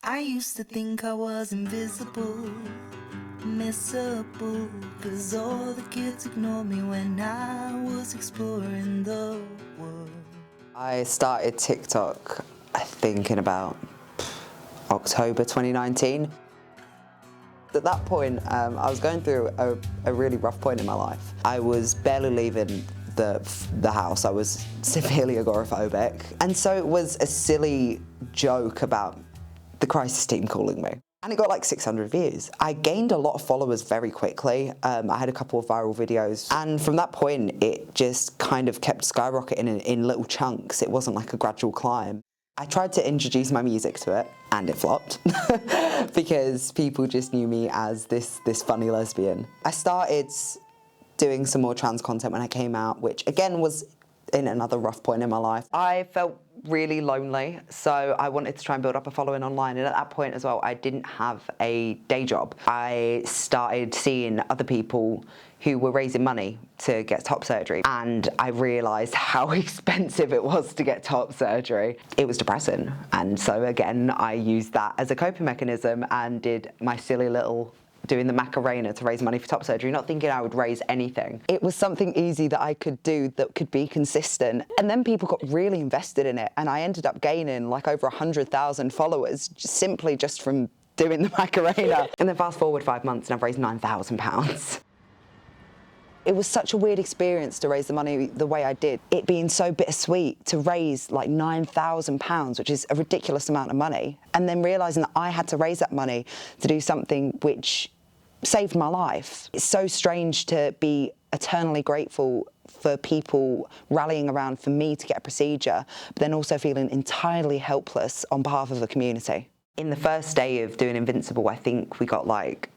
I used to think I was invisible, missable, 'cause all the kids ignored me when I was exploring the world. I started TikTok, I think, in about October 2019. At that point, I was going through a really rough point in my life. I was barely leaving the house. I was severely agoraphobic. And so it was a silly joke about the crisis team calling me. And it got like 600 views. I gained a lot of followers very quickly. I had a couple of viral videos. And from that point, it just kind of kept skyrocketing in little chunks. It wasn't like a gradual climb. I tried to introduce my music to it, and it flopped because people just knew me as this funny lesbian. I started doing some more trans content when I came out, which again was in another rough point in my life. I felt really lonely, so I wanted to try and build up a following online, and at that point as well, I didn't have a day job. I started seeing other people who were raising money to get top surgery, and I realised how expensive it was to get top surgery. It was depressing, and so again, I used that as a coping mechanism and did my silly little doing the Macarena to raise money for top surgery, not thinking I would raise anything. It was something easy that I could do that could be consistent. And then people got really invested in it, and I ended up gaining like over 100,000 followers simply just from doing the Macarena. And then fast forward 5 months and I've raised £9,000. It was such a weird experience to raise the money the way I did. It being so bittersweet to raise like £9,000, which is a ridiculous amount of money, and then realising that I had to raise that money to do something which saved my life. It's so strange to be eternally grateful for people rallying around for me to get a procedure, but then also feeling entirely helpless on behalf of the community. In the first day of doing Invincible, I think we got like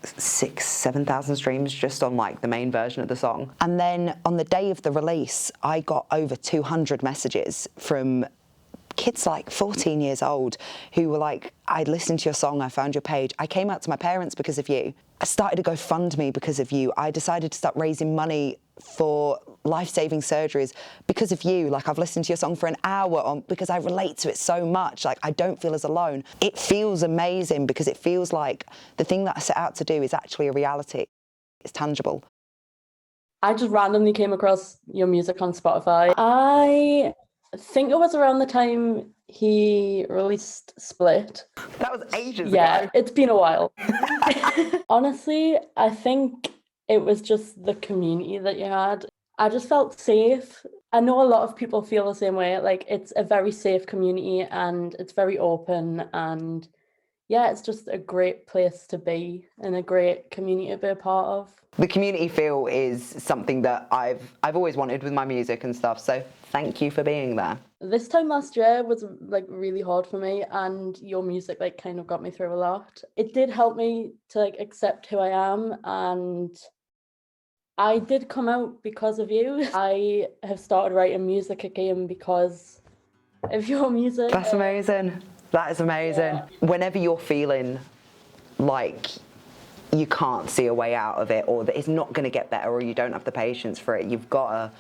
7,000 streams just on like the main version of the song. And then on the day of the release, I got over 200 messages from kids like 14 years old who were like, I listened to your song, I found your page, I came out to my parents because of you. I started to GoFundMe because of you. I decided to start raising money for life-saving surgeries because of you. Like, I've listened to your song for an hour because I relate to it so much. Like, I don't feel as alone. It feels amazing because it feels like the thing that I set out to do is actually a reality. It's tangible. I just randomly came across your music on Spotify. I think it was around the time he released Split. That was ages Yeah, ago. it's been a while. Honestly, I think it was just the community that you had. I just felt safe. I know a lot of people feel the same way. Like, it's a very safe community and it's very open, and yeah, it's just a great place to be and a great community to be a part of. The community feel is something that I've always wanted with my music and stuff, so thank you for being there. This time last year was like really hard for me, and your music like kind of got me through a lot. It did help me to like accept who I am, and I did come out because of you. I have started writing music again because of your music. That's amazing. That is amazing. Yeah. Whenever you're feeling like you can't see a way out of it, or that it's not going to get better, or you don't have the patience for it, you've got to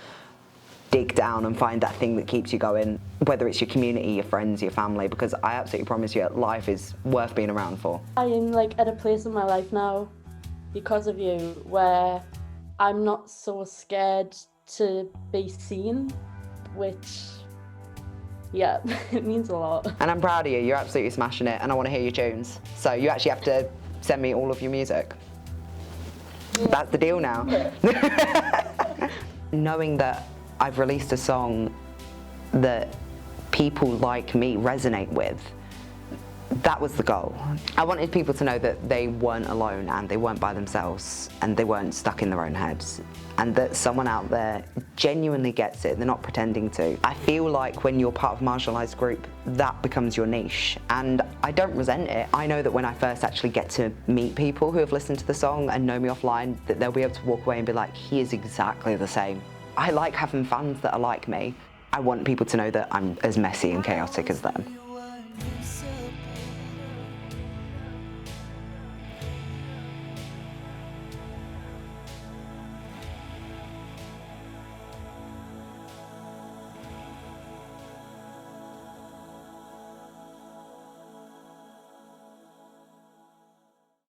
dig down and find that thing that keeps you going, whether it's your community, your friends, your family, because I absolutely promise you, life is worth being around for. I am like at a place in my life now because of you where I'm not so scared to be seen, which, yeah, it means a lot. And I'm proud of you, you're absolutely smashing it, and I want to hear your tunes. So you actually have to send me all of your music. That's the deal now. Knowing that I've released a song that people like me resonate with, that was the goal. I wanted people to know that they weren't alone and they weren't by themselves and they weren't stuck in their own heads, and that someone out there genuinely gets it, they're not pretending to. I feel like when you're part of a marginalised group, that becomes your niche, and I don't resent it. I know that when I first actually get to meet people who have listened to the song and know me offline, that they'll be able to walk away and be like, he is exactly the same. I like having fans that are like me. I want people to know that I'm as messy and chaotic as them.